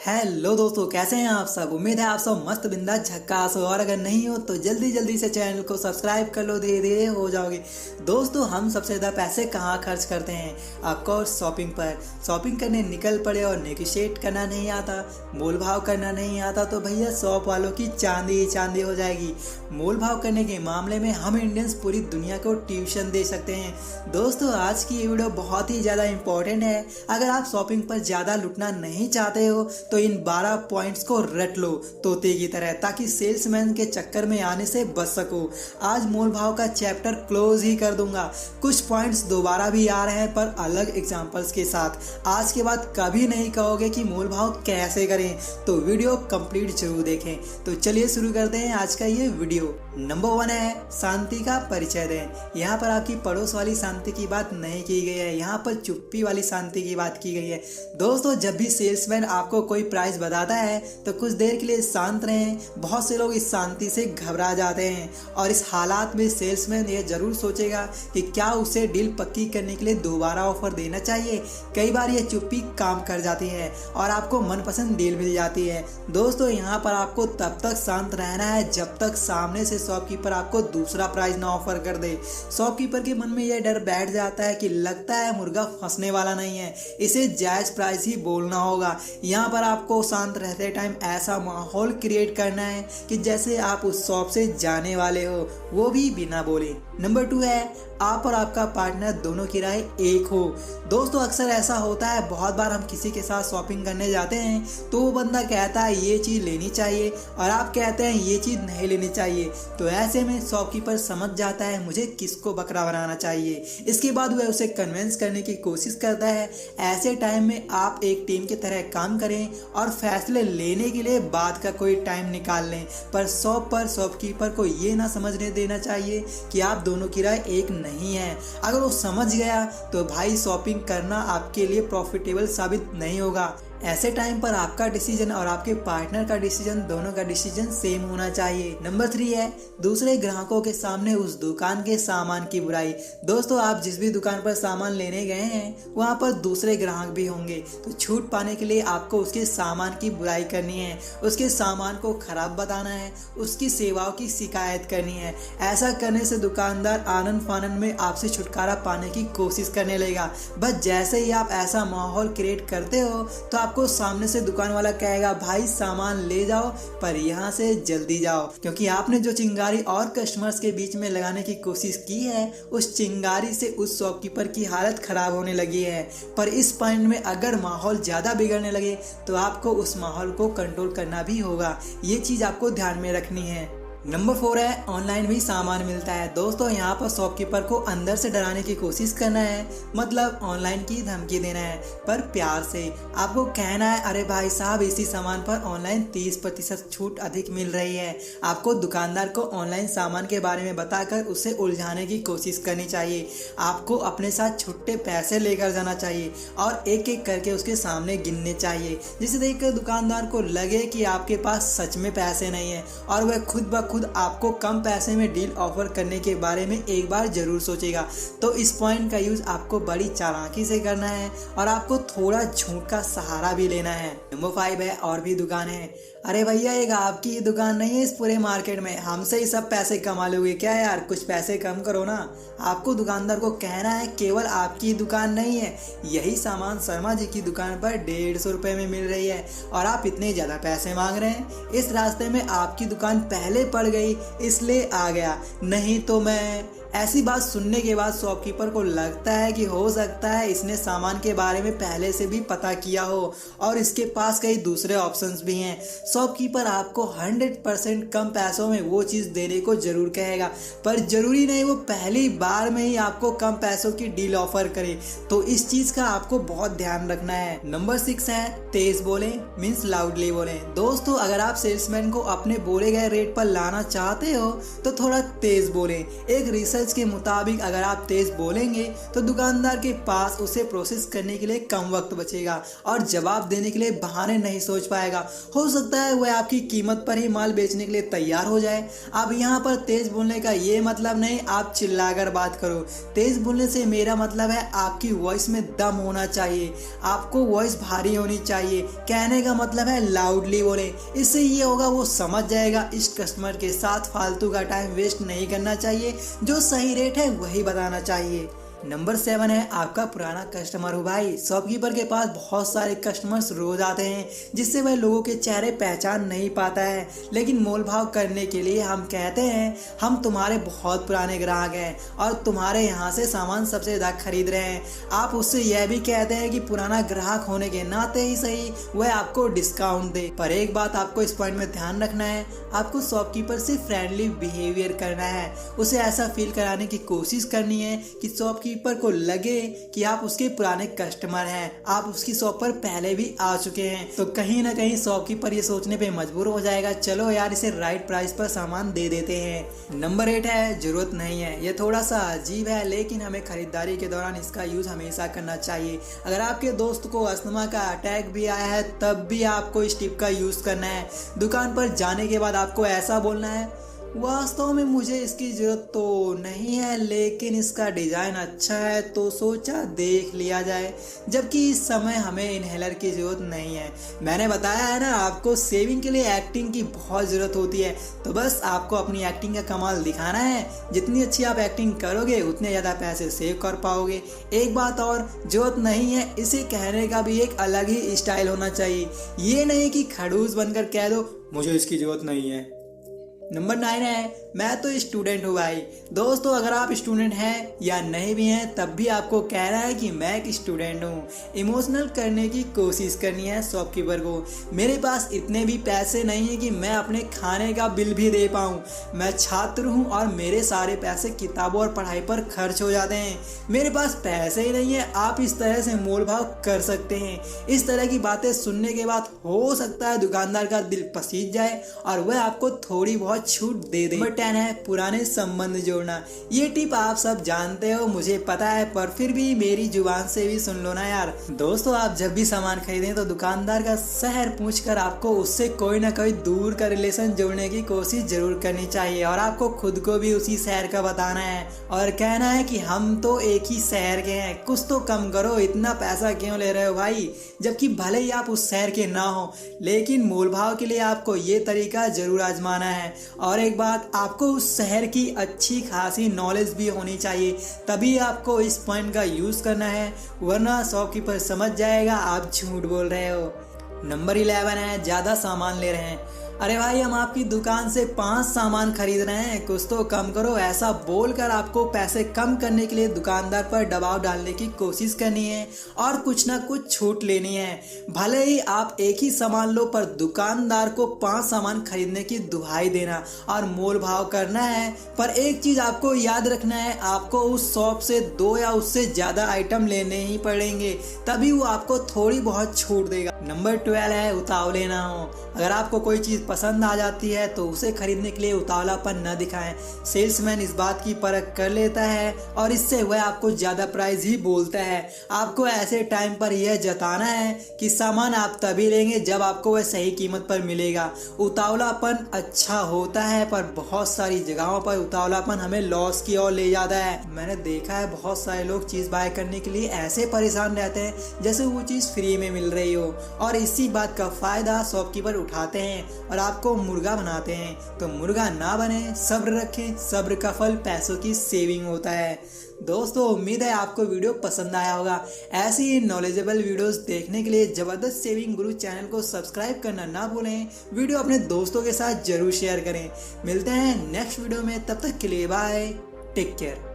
Hello दोस्तों, कैसे हैं आप सब। उम्मीद है आप सब मस्त बिंदास झक्कास हो, और अगर नहीं हो तो जल्दी जल्दी से चैनल को सब्सक्राइब कर लो, धीरे धीरे हो जाओगे। दोस्तों, हम सबसे ज़्यादा पैसे कहाँ खर्च करते हैं? ऑफकोर्स शॉपिंग पर। शॉपिंग करने निकल पड़े और नेगोशिएट करना नहीं आता, मोल भाव करना नहीं आता तो भैया शॉप वालों की चांदी ही चांदी हो जाएगी। मोल भाव करने के मामले में हम इंडियंस पूरी दुनिया को ट्यूशन दे सकते हैं। दोस्तों, आज की ये वीडियो बहुत ही ज़्यादा इंपॉर्टेंट है। अगर आप शॉपिंग पर ज़्यादा लुटना नहीं चाहते हो तो इन 12 पॉइंट्स को रट लो तोते की तरह, ताकि सेल्समैन के चक्कर में आने से बच सको। आज मोल भाव का चैप्टर क्लोज ही कर दूंगा। कुछ पॉइंट्स दोबारा भी आ रहे हैं पर अलग एग्जांपल्स के साथ। आज के बाद कभी नहीं कहोगे कि मोल भाव कैसे करें, तो वीडियो कंप्लीट जरूर देखें। तो चलिए शुरू करते हैं आज का ये वीडियो। नंबर 1 है शांति का परिचय दें। यहाँ पर आपकी पड़ोस वाली शांति की बात नहीं की गई है, यहाँ पर चुप्पी वाली शांति की बात की गई है। दोस्तों, जब भी सेल्समैन आपको कोई प्राइस बताता है तो कुछ देर के लिए शांत रहें। बहुत से लोग इस शांति से घबरा जाते हैं और इस हालात में सेल्समैन ये जरूर सोचेगा कि क्या उसे डील पक्की करने के लिए दोबारा ऑफर देना चाहिए। कई बार ये चुप्पी काम कर जाती है और आपको मनपसंद डील मिल जाती है। दोस्तों, यहाँ पर आपको तब तक शांत रहना है जब तक सामने से शॉपकीपर आपको दूसरा प्राइस ना ऑफर कर दे। शॉपकीपर के मन में यह डर बैठ जाता है कि लगता है मुर्गा फंसने वाला नहीं है, इसे जायज प्राइस ही बोलना होगा। यहाँ पर आपको शांत रहते टाइम ऐसा माहौल क्रिएट करना है कि जैसे आप उस शॉप से जाने वाले हो, वो भी बिना बोले। नंबर 2 है आप और आपका पार्टनर दोनों की राय एक हो। दोस्तों, अक्सर ऐसा होता है, बहुत बार हम किसी के साथ शॉपिंग करने जाते हैं तो वो बंदा कहता है ये चीज़ लेनी चाहिए और आप कहते हैं ये चीज़ नहीं लेनी चाहिए। तो ऐसे में शॉपकीपर समझ जाता है मुझे किसको बकरा बनाना चाहिए। इसके बाद वह उसे कन्विंस करने की कोशिश करता है। ऐसे टाइम में आप एक टीम की तरह काम करें और फैसले लेने के लिए बात का कोई टाइम निकाल लें, पर शॉपकीपर को ये ना समझने देना चाहिए कि आप दोनों की राय एक नहीं है। अगर वो समझ गया तो भाई शॉपिंग करना आपके लिए प्रॉफिटेबल साबित नहीं होगा। ऐसे टाइम पर आपका डिसीजन और आपके पार्टनर का डिसीजन, दोनों का डिसीजन सेम होना चाहिए। नंबर 3 है दूसरे ग्राहकों के सामने उस दुकान के सामान की बुराई। दोस्तों, आप जिस भी दुकान पर सामान लेने गए हैं वहाँ पर दूसरे ग्राहक भी होंगे, तो छूट पाने के लिए आपको उसके सामान की बुराई करनी है, उसके सामान को खराब बताना है, उसकी सेवाओं की शिकायत करनी है। ऐसा करने से दुकानदार आनंद फानन में आपसे छुटकारा पाने की कोशिश करने लगेगा। बस जैसे ही आप ऐसा माहौल क्रिएट करते हो तो आपको सामने से दुकान वाला कहेगा भाई सामान ले जाओ पर यहाँ से जल्दी जाओ, क्योंकि आपने जो चिंगारी और कस्टमर्स के बीच में लगाने की कोशिश की है उस चिंगारी से उस शॉपकीपर की हालत खराब होने लगी है। पर इस पॉइंट में अगर माहौल ज़्यादा बिगड़ने लगे तो आपको उस माहौल को कंट्रोल करना भी होगा। ये चीज़ आपको ध्यान में रखनी है। नंबर 4 है ऑनलाइन भी सामान मिलता है। दोस्तों, यहाँ पर शॉपकीपर को अंदर से डराने की कोशिश करना है, मतलब ऑनलाइन की धमकी देना है, पर प्यार से। आपको कहना है अरे भाई साहब, इसी सामान पर ऑनलाइन 30% छूट अधिक मिल रही है। आपको दुकानदार को ऑनलाइन सामान के बारे में बताकर उसे उलझाने की कोशिश करनी चाहिए। आपको अपने साथ छुट्टे पैसे लेकर जाना चाहिए और एक एक करके उसके सामने गिनने चाहिए, जिसे देखकर दुकानदार को लगे कि आपके पास सच में पैसे नहीं है और वह खुद आपको कम पैसे में डील ऑफर करने के बारे में एक बार जरूर सोचेगा। तो इस पॉइंट का यूज आपको बड़ी चालाकी से करना है और आपको थोड़ा झूठ का सहारा भी लेना है। नंबर 5 है और भी दुकान है। अरे भैया, एक आपकी ही दुकान नहीं है इस पूरे मार्केट में, हमसे ही सब पैसे कमा लोगे क्या यार, कुछ पैसे कम करो ना। आपको दुकानदार को कहना है केवल आपकी ही दुकान नहीं है, यही सामान शर्मा जी की दुकान पर 150 रुपए में मिल रही है और आप इतने ज्यादा पैसे मांग रहे हैं। इस रास्ते में आपकी दुकान पहले पड़ गई इसलिए आ गया, नहीं तो मैं। ऐसी बात सुनने के बाद शॉपकीपर को लगता है कि हो सकता है इसने सामान के बारे में पहले से भी पता किया हो और इसके पास कई दूसरे ऑप्शंस भी हैं। शॉपकीपर आपको 100% कम पैसों में वो चीज़ देने को जरूर कहेगा, पर जरूरी नहीं वो पहली बार में ही आपको कम पैसों की डील ऑफर करे। तो इस चीज़ का आपको बहुत ध्यान रखना है। नंबर 6 है तेज बोले मीन्स लाउडली बोले। दोस्तों, अगर आप सेल्समैन को अपने बोले गए रेट पर लाना चाहते हो तो थोड़ा तेज बोले। एक रिसर्च नॉलेज के मुताबिक अगर आप तेज बोलेंगे तो दुकानदार के पास उसे प्रोसेस करने के लिए कम वक्त बचेगा और जवाब देने के लिए बहाने नहीं सोच पाएगा। हो सकता है वह आपकी कीमत पर ही माल बेचने के लिए तैयार हो जाए। अब यहाँ पर तेज बोलने का ये मतलब नहीं आप चिल्लाकर बात करो। तेज बोलने से मेरा मतलब है आपकी वॉइस में दम होना चाहिए, आपको वॉइस भारी होनी चाहिए। कहने का मतलब है लाउडली बोले, इससे ये होगा वो समझ जाएगा इस कस्टमर के साथ फालतू का टाइम वेस्ट नहीं करना चाहिए, जो सही रेट है वही बताना चाहिए। नंबर 7 है आपका पुराना कस्टमर हो भाई। शॉपकीपर के पास बहुत सारे कस्टमर्स रोज आते हैं जिससे वह लोगों के चेहरे पहचान नहीं पाता है, लेकिन मोल भाव करने के लिए हम कहते हैं हम तुम्हारे बहुत पुराने ग्राहक हैं और तुम्हारे यहाँ से सामान सबसे ज़्यादा खरीद रहे हैं। आप उससे यह भी कहते हैं कि पुराना ग्राहक होने के नाते ही सही वह आपको डिस्काउंट दे। पर एक बात आपको इस पॉइंट में ध्यान रखना है, आपको शॉपकीपर से फ्रेंडली बिहेवियर करना है। उसे ऐसा फील कराने की कोशिश करनी है कि शॉपकीपर को लगे कि आप उसके पुराने कस्टमर हैं, आप उसकी शॉप पर पहले भी आ चुके हैं। तो कहीं ना कहीं शॉपकीपर ये सोचने पे मजबूर हो जाएगा चलो यार इसे राइट प्राइस पर सामान दे देते हैं। नंबर 8 है जरूरत नहीं है। ये थोड़ा सा अजीब है लेकिन हमें खरीदारी के दौरान इसका यूज हमेशा करना चाहिए। अगर आपके दोस्त को अस्थमा का अटैक भी आया है तब भी आपको इस टिप का यूज करना है। दुकान पर जाने के बाद आपको ऐसा बोलना है, वास्तव में मुझे इसकी जरूरत तो नहीं है लेकिन इसका डिजाइन अच्छा है तो सोचा देख लिया जाए, जबकि इस समय हमें इनहेलर की जरूरत नहीं है। मैंने बताया है ना आपको सेविंग के लिए एक्टिंग की बहुत जरूरत होती है, तो बस आपको अपनी एक्टिंग का कमाल दिखाना है। जितनी अच्छी आप एक्टिंग करोगे उतने ज़्यादा पैसे सेव कर पाओगे। एक बात और, जरूरत नहीं है इसे कहने का भी एक अलग ही स्टाइल होना चाहिए। ये नहीं कि खड़ूस बनकर कह दो मुझे इसकी जरूरत नहीं है। नंबर 9 है मैं तो स्टूडेंट हूँ भाई। दोस्तों अगर आप स्टूडेंट हैं या नहीं भी हैं तब भी आपको कहना है कि मैं एक स्टूडेंट हूँ। इमोशनल करने की कोशिश करनी है शॉपकीपर को। मेरे पास इतने भी पैसे नहीं है कि मैं अपने खाने का बिल भी दे पाऊँ। मैं छात्र हूँ और मेरे सारे पैसे किताबों और पढ़ाई पर खर्च हो जाते हैं। मेरे पास पैसे ही नहीं है। आप इस तरह से मोल भाव कर सकते हैं। इस तरह की बातें सुनने के बाद हो सकता है दुकानदार का दिल पसीज जाए और वह आपको थोड़ी बहुत छूट दे दे। नंबर 10 है पुराने संबंध जोड़ना। ये टिप आप सब जानते हो मुझे पता है, पर फिर भी मेरी जुबान से भी सुन लो ना यार। दोस्तों आप जब भी सामान खरीदें तो दुकानदार का शहर पूछकर आपको उससे कोई ना कोई दूर का रिलेशन जोड़ने की कोशिश जरूर करनी चाहिए और आपको खुद को भी उसी शहर का बताना है और कहना है कि हम तो एक ही शहर के हैं, कुछ तो कम करो, इतना पैसा क्यों ले रहे हो भाई। जबकि भले ही आप उस शहर के ना हो लेकिन मोल भाव के लिए आपको ये तरीका जरूर आजमाना है। और एक बात, आपको उस शहर की अच्छी खासी नॉलेज भी होनी चाहिए, तभी आपको इस पॉइंट का यूज करना है, वरना शॉपकीपर समझ जाएगा आप झूठ बोल रहे हो। नंबर 11 है ज्यादा सामान ले रहे हैं। अरे भाई हम आपकी दुकान से 5 सामान खरीद रहे हैं, कुछ तो कम करो। ऐसा बोलकर आपको पैसे कम करने के लिए दुकानदार पर दबाव डालने की कोशिश करनी है और कुछ ना कुछ छूट लेनी है। भले ही आप एक ही सामान लो पर दुकानदार को 5 सामान खरीदने की दुहाई देना और मोल भाव करना है। पर एक चीज आपको याद रखना है, आपको उस शॉप से 2 या उससे ज्यादा आइटम लेने ही पड़ेंगे, तभी वो आपको थोड़ी बहुत छूट देगा। नंबर 12 है उतावले ना हो। अगर आपको कोई चीज पसंद आ जाती है तो उसे खरीदने के लिए उतावलापन न दिखाएं। सेल्समैन इस बात की परख कर लेता है और इससे वह आपको ज्यादा प्राइस ही बोलता है। आपको ऐसे टाइम पर यह जताना है कि सामान आप तभी लेंगे जब आपको वह सही कीमत पर मिलेगा। उतावलापन अच्छा होता है पर बहुत सारी जगहों पर उतावलापन हमें लॉस की ओर ले जाता है। मैंने देखा है बहुत सारे लोग चीज बाय करने के लिए ऐसे परेशान रहते हैं जैसे वो चीज फ्री में मिल रही हो और इसी बात का फायदा शॉपकीपर उठाते हैं और आपको मुर्गा बनाते हैं। तो मुर्गा ना बने, सब्र रखें, सब्र का फल पैसों की सेविंग होता है। दोस्तों उम्मीद है आपको वीडियो पसंद आया होगा। ऐसी ही नॉलेजेबल वीडियोस देखने के लिए जबरदस्त सेविंग गुरु चैनल को सब्सक्राइब करना ना भूलें। वीडियो अपने दोस्तों के साथ जरूर शेयर करें। मिलते हैं नेक्स्ट वीडियो में, तब तक के लिए बाय, टेक केयर।